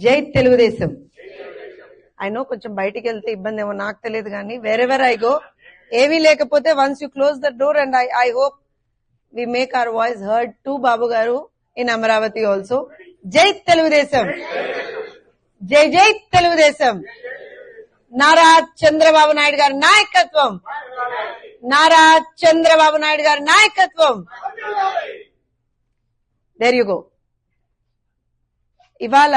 జై Telugu Desam. I know కొంచెం బయటికి వెళ్తే ఇబ్బంది ఏమో నాకు తెలియదు కానీ వేరెవర్ ఐ గో ఏమీ లేకపోతే once you close the door and I hope we make our voice heard to Babu garu in Amaravati also. జై తెలుగుదేశం, జై జై తెలుగుదేశం. నారా చంద్రబాబు నాయుడు గారి నాయకత్వం, నారా చంద్రబాబు నాయుడు గారి నాయకత్వం. There you go. ఇవాళ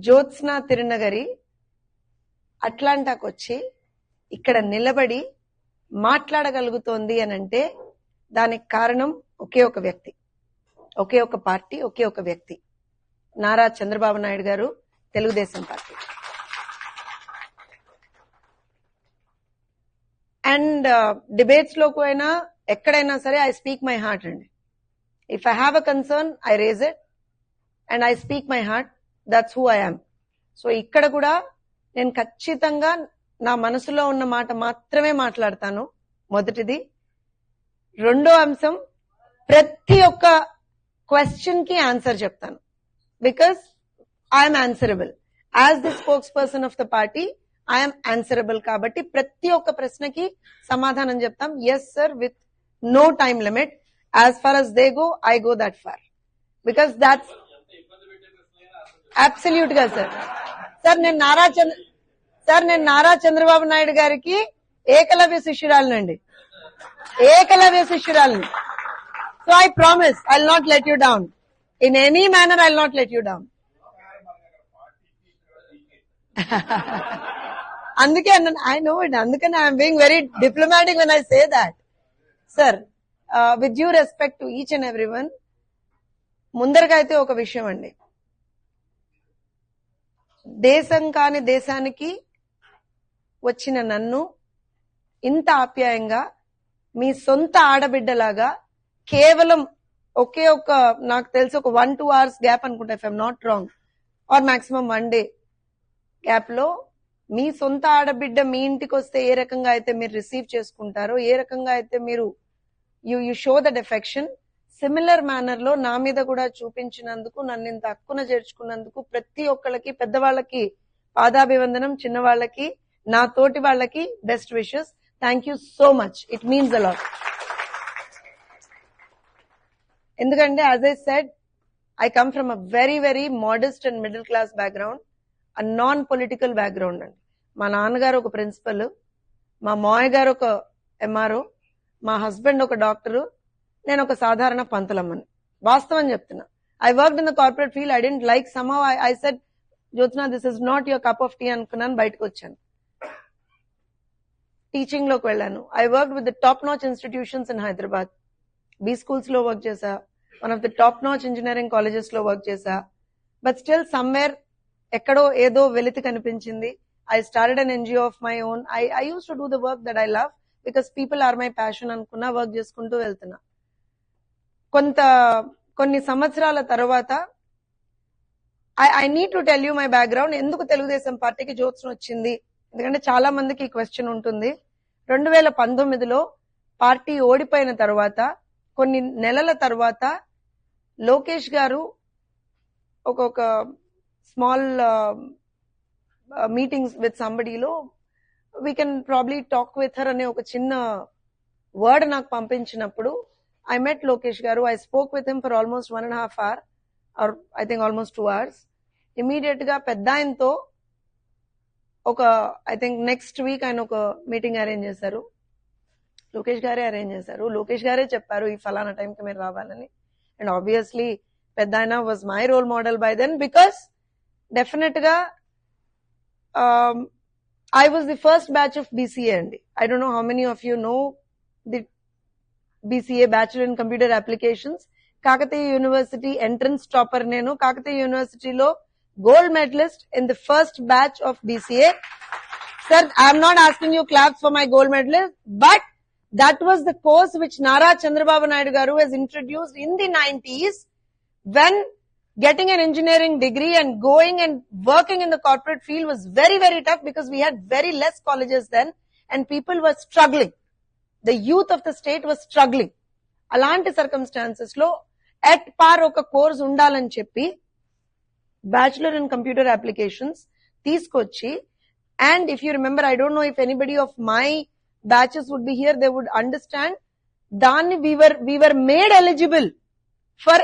జ్యోత్స్న తిరునగరి అట్లాంటాకు వచ్చి ఇక్కడ నిలబడి మాట్లాడగలుగుతోంది అని అంటే దానికి కారణం ఒకే ఒక వ్యక్తి, ఒకే ఒక పార్టీ, ఒకే ఒక వ్యక్తి, నారా చంద్రబాబు నాయుడు గారు, తెలుగుదేశం పార్టీ. అండ్ డిబేట్స్ లోకి అయినా ఎక్కడైనా సరే ఐ స్పీక్ మై హార్ట్ అండి. If I have a concern I raise it and I speak my heart. That's who I am. So ఇక్కడ కూడా నేను ఖచ్చితంగా నా మనసులో ఉన్న మాట మాత్రమే మాట్లాడతాను. మొదటిది. రెండో అంశం, ప్రతి ఒక్క క్వశ్చన్ కి ఆన్సర్ చెప్తాను. Because I'm answerable as the spokesperson of the party. I'm answerable కాబట్టి ప్రతి ఒక్క ప్రశ్నకి సమాధానం చెప్తాం. Yes sir, with no time limit. As far as they go, I go that far. Because that's absolute గా sir. Sir నేను నారా చంద్రబాబు నాయుడు గారికి ఏకలవ్య శిష్యురాలనండి, ఏకలవ్య శిష్యురాలని. So I promise I will not let you down in any manner. I will not let you down. అందుకే I know it. అందుకని I'm being very diplomatic when I say that. Sir, with due respect to each and every one, ముందరగా అయితే ఒక విషయం అండి. దేశం కాని దేశానికి వచ్చిన నన్ను ఇంత ఆప్యాయంగా మీ సొంత ఆడబిడ్డలాగా కేవలం ఒకే ఒక, నాకు తెలిసి ఒక 1-2 hours గ్యాప్ అనుకుంటా, if I'm not wrong, or maximum 1 day gap లో మీ సొంత ఆడబిడ్డ మీ ఇంటికి వస్తే ఏ రకంగా అయితే మీరు రిసీవ్ చేసుకుంటారో, ఏ రకంగా అయితే మీరు you show that affection, similar manner లో నా మీద కూడా చూపించినందుకు, నన్ను ఇంత హక్కున చేర్చుకున్నందుకు ప్రతి ఒక్కళ్ళకి, పెద్దవాళ్ళకి పాదాభివందనం, చిన్నవాళ్ళకి, నా తోటి వాళ్ళకి best wishes. Thank you so much. It means a lot. ఎందుకంటే as I said, I come from a very very modest and middle class background, a non political background అండి. మా నాన్నగారు ఒక ప్రిన్సిపల్, మా మావయ్య గారు ఒక ఎంఆర్ఓ, మా హస్బెండ్ ఒక డాక్టరు, నేను ఒక సాధారణ పంతులమ్మని. వాస్తవం చెప్తున్నా. I worked in the corporate field. I didn't like somehow I said, Jyotsna this is not your cup of tea అనుకున్నాను, బయటకు వచ్చాను. టీచింగ్ లోకి వెళ్ళాను. I worked with the top notch institutions in Hyderabad. B schools లో వర్క్ చేశా, one of the top notch engineering colleges లో work చేశా. But still somewhere ఎక్కడో ఏదో వెలితి కనిపించింది. I started an NGO of my own. I use to do the work that I love because people are my passion అనుకున్నా work చేసుకుంటూ వెళ్తున్నా. కొన్ని సంవత్సరాల తర్వాత I need to tell you my background. ఎందుకు తెలుగుదేశం పార్టీకి జ్యోత్స్న వచ్చింది? ఎందుకంటే చాలా మందికి ఈ క్వశ్చన్ ఉంటుంది. 2019లో పార్టీ ఓడిపోయిన తర్వాత కొన్ని నెలల తర్వాత లోకేష్ గారు ఒక స్మాల్ మీటింగ్స్ విత్ సంబడీలో we can probably talk with her అనే ఒక చిన్న వర్డ్ నాకు పంపించినప్పుడు I met Lokesh Garu. I spoke with him for almost 1.5 hours, or I think almost 2 hours. Immediate గా పెద్ద ఆయనతో ఒక, ఐ థింక్ నెక్స్ట్ వీక్ ఆయన ఒక మీటింగ్ అరేంజ్ చేశారు. లోకేష్ గారే అరేంజ్ చేశారు. లోకేష్ గారే చెప్పారు ఈ ఫలానా టైంకి మీరు రావాలని. అండ్ ఆబ్వియస్లీ పెద్ద ఆయన was my role model by then, because definite గా I was the first batch of BCA అండి. I don't know how many of you know the BCA, Bachelor in Computer Applications. Kakatiya University entrance topper nenu. Kakatiya University lo gold medalist in the first batch of BCA. Sir, I am not asking you claps for my gold medalist, but that was the course which Nara Chandrababu Naidu Garu has introduced in the 90s, when getting an engineering degree and going and working in the corporate field was very, very tough because we had very less colleges then and people were struggling. The youth of the state was struggling. అలాంటి circumstances లో at par ఒక course ఉండాలని చెప్పి bachelor in computer applications తీసుకొచ్చి, and if you remember, I don't know if anybody of my batches would be here, they would understand, దాన్ని we were made eligible for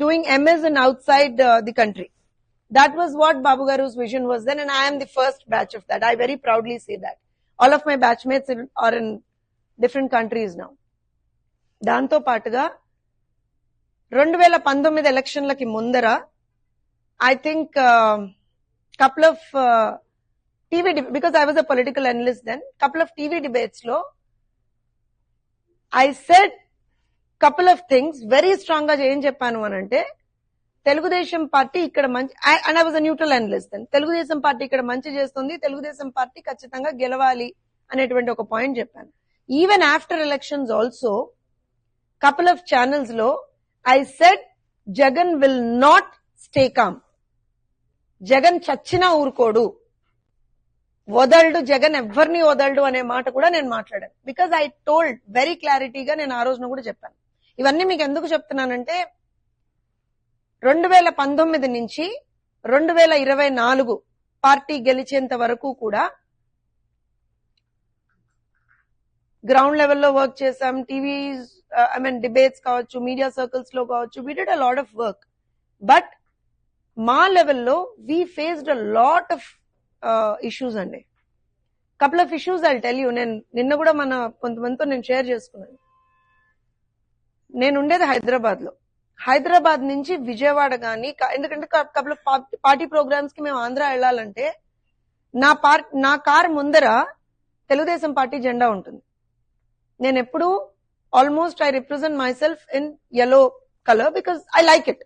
doing MS in outside the country. That was what Babu Garu's vision was then, and I am the first batch of that. I very proudly say that. All of my batchmates are in different countries now. దాంతో పాటుగా 2019 ఎలక్షన్లకి ముందర I think couple of TV, because I was a political analyst then, couple of TV debates lo I said couple of things very strong గా ఏం చెప్పాను అనంటే, Telugu Desam party ఇక్కడ మంచి, and I was a neutral analyst then, Telugu Desam party ఇక్కడ మంచి చేస్తుంది, Telugu Desam party ఖచ్చితంగా గెలవాలి అనేటువంటి ఒక పాయింట్ చెప్పాను. Even after elections also couple of channels లో I said Jagan will not stay calm, Jagan చచ్చినా ఊరుకోడు, వదలడు జగన్, ఎవరిని వదలడు అనే మాట కూడా నేను మాట్లాడాను. బికాజ్ ఐ టోల్డ్ వెరీ క్లారిటీగా, నేను ఆ రోజున కూడా చెప్పాను. ఇవన్నీ మీకు ఎందుకు చెప్తున్నానంటే, 2019 నుంచి 2024 పార్టీ గెలిచేంత వరకు కూడా గ్రౌండ్ లెవెల్లో వర్క్ చేసాం. టీవీ డిబేట్స్ కావచ్చు, మీడియా సర్కిల్స్ లో కావచ్చు, we did a lot of work. But మా లెవెల్లో we faced a lot of issues అండి. Couple of issues I tell you. నేను నిన్న కూడా మన కొంతమందితో నేను షేర్ చేసుకున్నాను. నేను ఉండేది హైదరాబాద్ లో. హైదరాబాద్ నుంచి విజయవాడ గాని, ఎందుకంటే కపుల్ ఆఫ్ పార్టీ ప్రోగ్రామ్స్ కి మేము ఆంధ్ర వెళ్లాలంటే నా కార్ ముందర తెలుగుదేశం పార్టీ జెండా ఉంటుంది. నేను ఎప్పుడు almost I represent myself in yellow colour because I like it.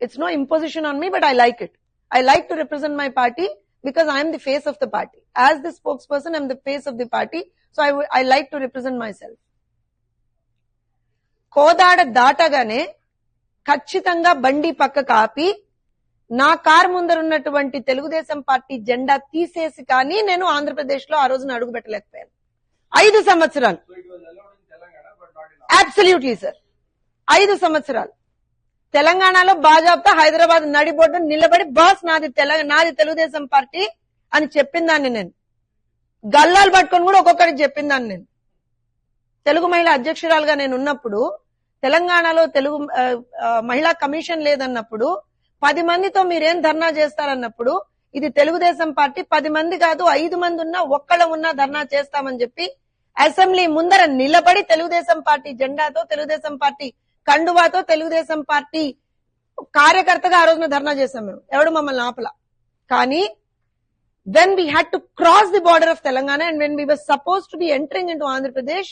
It's no imposition on me, but I like it. I like to represent my party because I am the face of the party. As the spokesperson, I am the face of the party. So I like to represent myself. Kodad దాటగానే ఖచ్చితంగా బండి పక్క copy నా car ముందర ఉన్నటువంటి Telugu Desam party జెండా తీసేసి కానీ నేను ఆంధ్రప్రదేశ్ లో ఆ రోజున అడుగు పెట్టలేకపోయాను. 5 సంవత్సరాలు. అబ్సల్యూట్లీ సార్, 5 సంవత్సరాలు తెలంగాణలో బాజాబ్తా హైదరాబాద్ నడిబొడ్డు నిలబడి, బాస్ నాది తెలుగుదేశం పార్టీ అని చెప్పిందాన్ని నేను. గల్లాలు పట్టుకొని కూడా ఒక్కొక్కరికి చెప్పిందాన్ని నేను. తెలుగు మహిళా అధ్యక్షురాలుగా నేను ఉన్నప్పుడు, తెలంగాణలో తెలుగు మహిళా కమిషన్ లేదన్నప్పుడు, 10 మందితో మీరేం ధర్నా చేస్తారన్నప్పుడు, ఇది తెలుగుదేశం పార్టీ 10 మంది కాదు 5 మంది ఉన్నా ఒక్కళ్ళ ఉన్నా ధర్నా చేస్తామని చెప్పి అసెంబ్లీ ముందర నిలబడి తెలుగుదేశం పార్టీ జెండాతో, తెలుగుదేశం పార్టీ కండువాతో, తెలుగుదేశం పార్టీ కార్యకర్తగా ఆ రోజున ధర్నా చేశాం మేము. ఎవడు మమ్మల్ని ఆపలా. కానీ when we had to cross the border of Telangana and when we were supposed to be entering into Andhra Pradesh,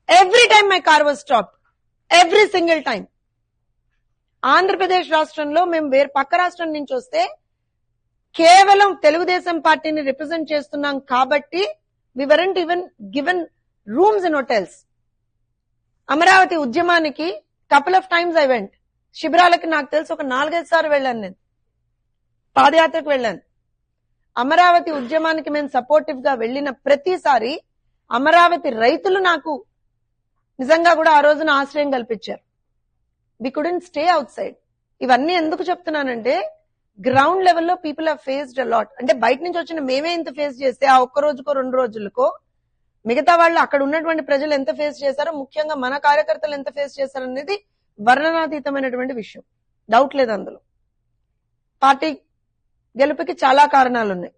every time my car was stopped. Every single time. Andhra Pradesh రాష్ట్రంలో మేము వేరే పక్క రాష్ట్రం నుంచి వస్తే కేవలం తెలుగుదేశం పార్టీని రిప్రజెంట్ చేస్తున్నాం కాబట్టి we weren't even given rooms in hotels. Amaravati ఉద్యమానికి couple of times I went. శిబిరాలకి నాకు తెలుసు ఒక 4-5 సార్లు వెళ్ళాను. నేను పాదయాత్రకు వెళ్ళాను. అమరావతి ఉద్యమానికి మేము సపోర్టివ్ గా వెళ్లిన ప్రతిసారి అమరావతి రైతులు నాకు నిజంగా కూడా ఆ రోజున ఆశ్రయం కల్పించారు. We couldn't stay outside. ఇవన్నీ ఎందుకు చెప్తున్నానంటే, గ్రౌండ్ లెవెల్లో people have faced a lot. అంటే బయట నుంచి వచ్చిన మేమే ఇంత ఫేస్ చేస్తే ఆ ఒక్క రోజుకో 2 రోజులకో మిగతా వాళ్ళు అక్కడ ఉన్నటువంటి ప్రజలు ఎంత ఫేస్ చేశారో, ముఖ్యంగా మన కార్యకర్తలు ఎంత ఫేస్ చేశారనేది వర్ణనాతీతమైనటువంటి విషయం. డౌట్ లేదు అందులో. పార్టీ గెలుపుకి చాలా కారణాలున్నాయి.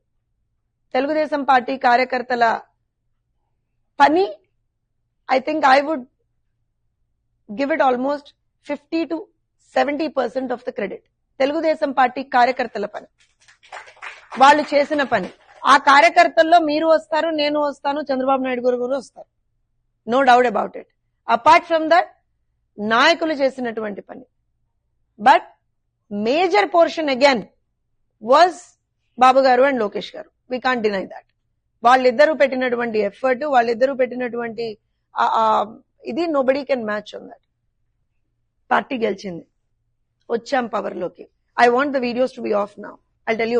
తెలుగుదేశం పార్టీ కార్యకర్తల పని, I think I would give it almost 50 to 70% of the credit. Telugu Desam party కార్యకర్తల పని, వాళ్ళు చేసిన పని. ఆ కార్యకర్తల్లో మీరు వస్తారు, నేను వస్తాను, చంద్రబాబు నాయుడు గారు కూడా వస్తారు. No doubt about it. Apart from that నాయకులు చేసినటువంటి పని. But major portion again was Babu garu and Lokesh garu. We can't deny that. వాళ్ళిద్దరూ పెట్టినటువంటి ఎఫర్ట్, వాళ్ళిద్దరూ పెట్టినటువంటి ఇది nobody can match on that. Party గెలిచింది, వచ్చాం పవర్ లోకి. I want the videos to be off now. I'll tell you